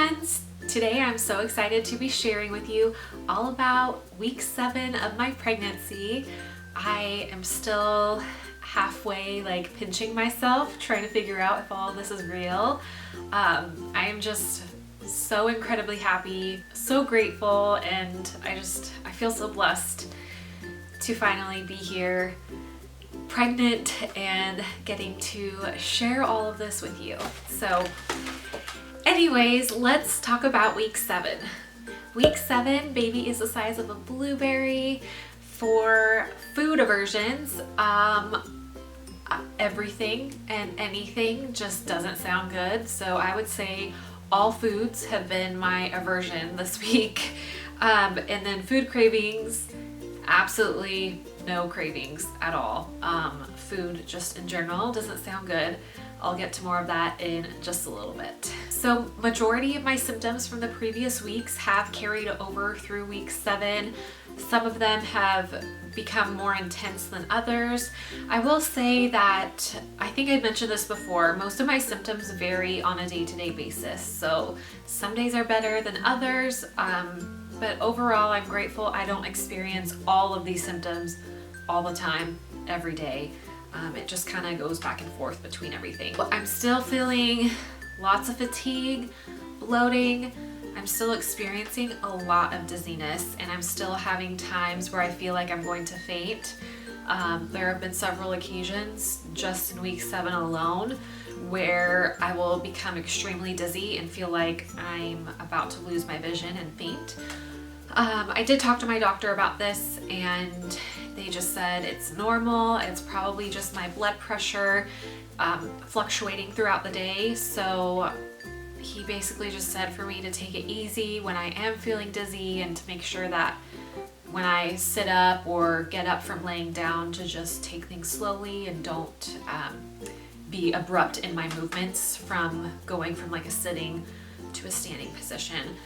friends! Today I'm so excited to be sharing with you all about week 7 of my pregnancy. I am still halfway pinching myself, trying to figure out if all this is real. I am just so incredibly happy, so grateful, and I feel so blessed to finally be here, pregnant, and getting to share all of this with you. So anyways, let's talk about week 7. Week 7, baby is the size of a blueberry. For food aversions, everything and anything just doesn't sound good. So I would say all foods have been my aversion this week. And then food cravings, absolutely no cravings at all. Food just in general doesn't sound good. I'll get to more of that in just a little bit. So majority of my symptoms from the previous weeks have carried over through week 7. Some of them have become more intense than others. I will say that, I think I mentioned this before, most of my symptoms vary on a day-to-day basis. So some days are better than others, but overall I'm grateful I don't experience all of these symptoms all the time, every day. It just kind of goes back and forth between everything. I'm still feeling lots of fatigue, bloating. I'm still experiencing a lot of dizziness, and I'm still having times where I feel like I'm going to faint. There have been several occasions just in week 7 alone where I will become extremely dizzy and feel like I'm about to lose my vision and faint. I did talk to my doctor about this, and they just said it's normal. It's probably just my blood pressure fluctuating throughout the day. So he basically just said for me to take it easy when I am feeling dizzy, and to make sure that when I sit up or get up from laying down, to just take things slowly and don't be abrupt in my movements from going from a sitting to a standing position.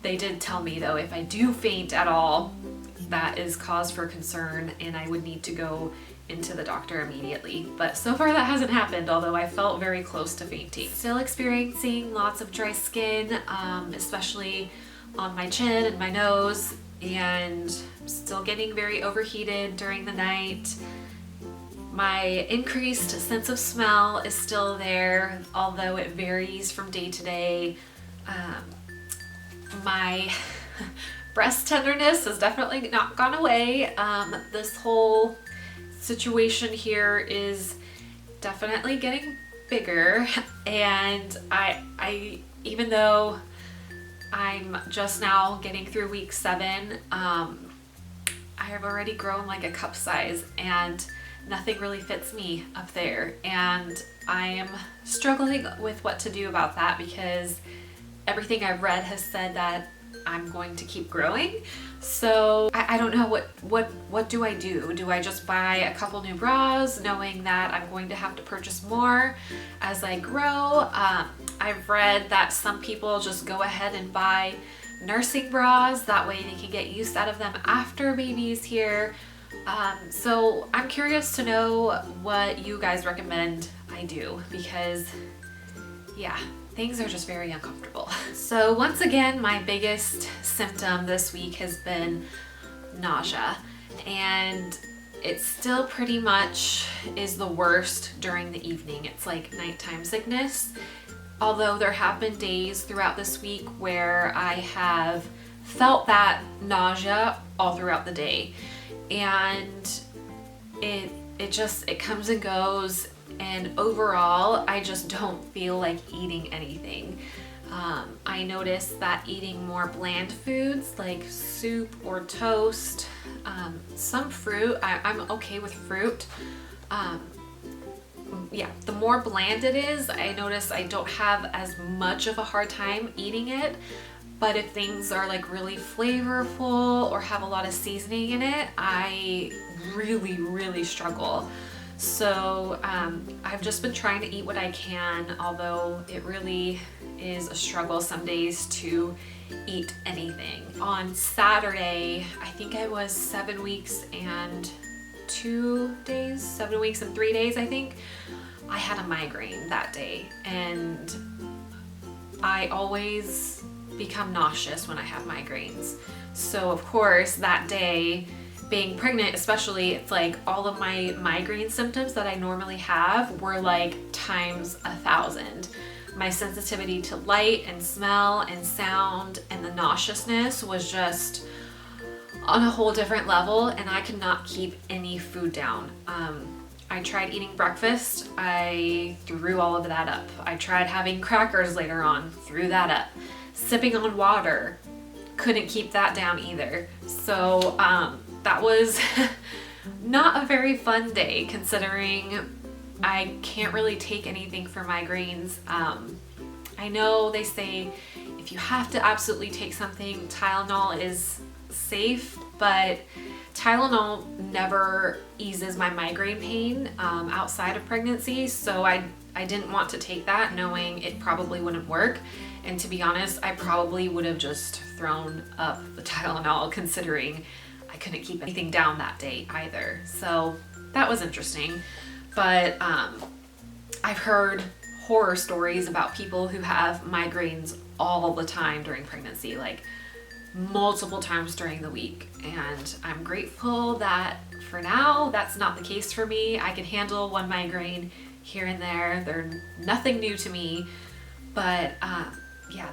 They did tell me though, if I do faint at all, that is cause for concern and I would need to go into the doctor immediately. But so far that hasn't happened, although I felt very close to fainting. Still experiencing lots of dry skin, especially on my chin and my nose, and still getting very overheated during the night. My increased sense of smell is still there, although it varies from day to day. My breast tenderness has definitely not gone away. This whole situation here is definitely getting bigger, and I even though I'm just now getting through week 7, I have already grown like a cup size, and nothing really fits me up there, and I am struggling with what to do about that, because everything I've read has said that I'm going to keep growing. So I don't know what do I do? Do I just buy a couple new bras knowing that I'm going to have to purchase more as I grow? I've read that some people just go ahead and buy nursing bras, that way they can get use out of them after baby's here. So I'm curious to know what you guys recommend I do, because yeah, things are just very uncomfortable. So once again, my biggest symptom this week has been nausea, and it still pretty much is the worst during the evening. It's like nighttime sickness, although there have been days throughout this week where I have felt that nausea all throughout the day, and it comes and goes. And overall, I just don't feel like eating anything. I noticed that eating more bland foods like soup or toast, some fruit, I'm okay with fruit. Yeah, the more bland it is, I notice I don't have as much of a hard time eating it. But if things are really flavorful or have a lot of seasoning in it, I really struggle. So I've just been trying to eat what I can, although it really is a struggle some days to eat anything. On Saturday, I think I was 7 weeks and 2 days, 7 weeks and 3 days, I think. I had a migraine that day, and I always become nauseous when I have migraines. So of course that day, being pregnant especially, it's like all of my migraine symptoms that I normally have were like times 1,000. My sensitivity to light and smell and sound and the nauseousness was just on a whole different level, and I could not keep any food down. I tried eating breakfast, I threw all of that up. I tried having crackers later on, threw that up. Sipping on water, couldn't keep that down either. So that was not a very fun day, considering I can't really take anything for migraines. I know they say if you have to absolutely take something, Tylenol is safe, but Tylenol never eases my migraine pain outside of pregnancy, so I didn't want to take that knowing it probably wouldn't work. And to be honest, I probably would have just thrown up the Tylenol, considering I couldn't keep anything down that day either. So that was interesting. But I've heard horror stories about people who have migraines all the time during pregnancy, like multiple times during the week. And I'm grateful that for now, that's not the case for me. I can handle one migraine here and there. They're nothing new to me. But yeah,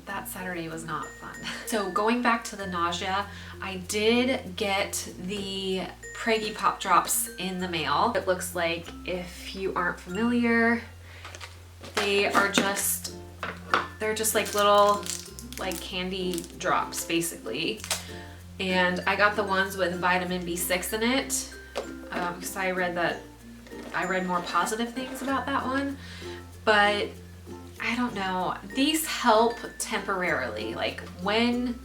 that Saturday was not fun. So going back to the nausea, I did get the Preggy Pop Drops in the mail. It looks like, if you aren't familiar, they're just like little like candy drops basically. And I got the ones with vitamin B6 in it because I read more positive things about that one. But I don't know, these help temporarily. Like when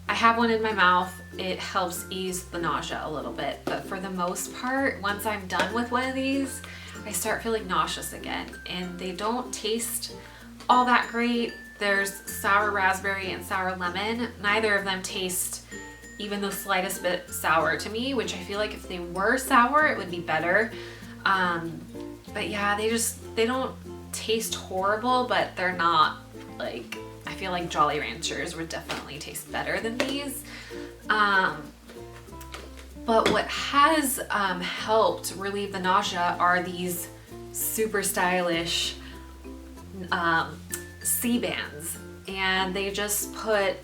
I have one in my mouth, it helps ease the nausea a little bit. But for the most part, once I'm done with one of these, I start feeling nauseous again. And they don't taste all that great. There's sour raspberry and sour lemon. Neither of them taste even the slightest bit sour to me, which I feel like if they were sour, it would be better. But yeah, they don't taste horrible, but they're not like, I feel like Jolly Ranchers would definitely taste better than these. But what has helped relieve the nausea are these super stylish C-bands, and they just put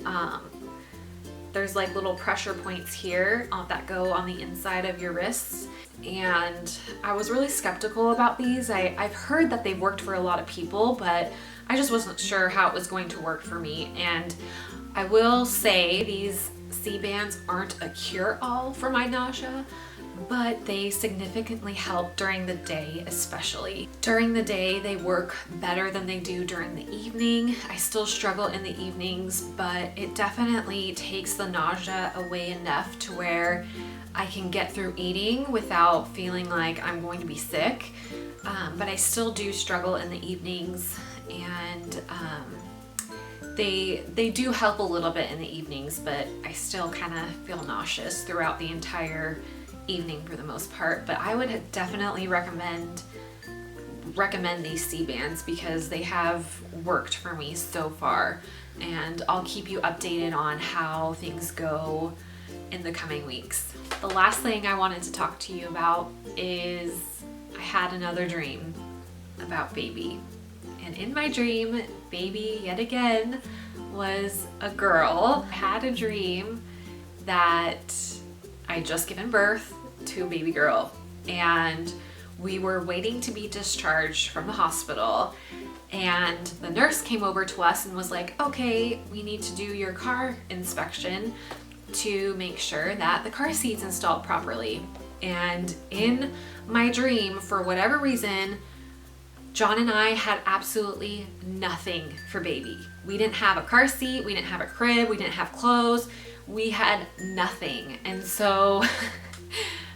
there's like little pressure points here that go on the inside of your wrists. And I was really skeptical about these. I've heard that they've worked for a lot of people, but I just wasn't sure how it was going to work for me. And I will say these C-bands aren't a cure-all for my nausea, but they significantly help during the day, especially. During the day, they work better than they do during the evening. I still struggle in the evenings, but it definitely takes the nausea away enough to where I can get through eating without feeling like I'm going to be sick. But I still do struggle in the evenings, and they do help a little bit in the evenings, but I still kind of feel nauseous throughout the entire evening for the most part. But I would definitely recommend these C-bands because they have worked for me so far, and I'll keep you updated on how things go in the coming weeks. The last thing I wanted to talk to you about is I had another dream about baby. And in my dream, baby, yet again, was a girl. I had a dream that I had just given birth to a baby girl, and we were waiting to be discharged from the hospital, and the nurse came over to us and was like, okay, we need to do your car inspection to make sure that the car seat's installed properly. And in my dream, for whatever reason, John and I had absolutely nothing for baby. We didn't have a car seat, we didn't have a crib, we didn't have clothes, we had nothing. And so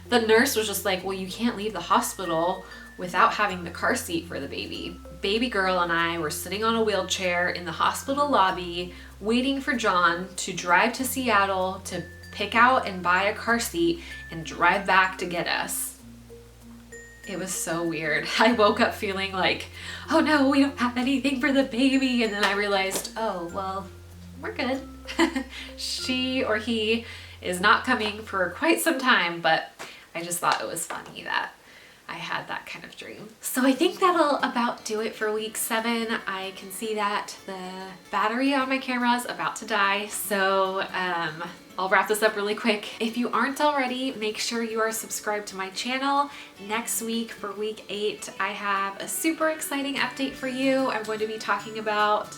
the nurse was just like, well, you can't leave the hospital without having the car seat for the baby. Baby girl and I were sitting on a wheelchair in the hospital lobby waiting for John to drive to Seattle to pick out and buy a car seat and drive back to get us. It was so weird. I woke up feeling like, oh no, we don't have anything for the baby. And then I realized, oh, well, we're good. She or he is not coming for quite some time, but I just thought it was funny that I had that kind of dream. So I think that'll about do it for week 7. I can see that the battery on my camera is about to die. So I'll wrap this up really quick. If you aren't already, make sure you are subscribed to my channel. Next week for week 8, I have a super exciting update for you. I'm going to be talking about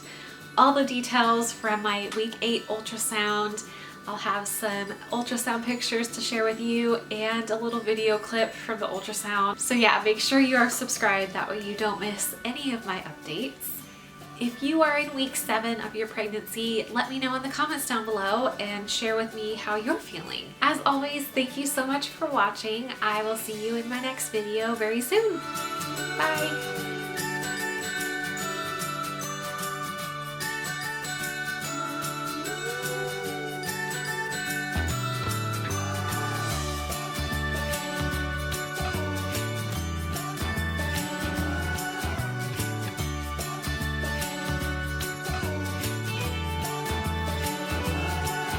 all the details from my week 8 ultrasound. I'll have some ultrasound pictures to share with you and a little video clip from the ultrasound. So yeah, make sure you are subscribed, that way you don't miss any of my updates. If you are in week 7 of your pregnancy, let me know in the comments down below and share with me how you're feeling. As always, thank you so much for watching. I will see you in my next video very soon. Bye!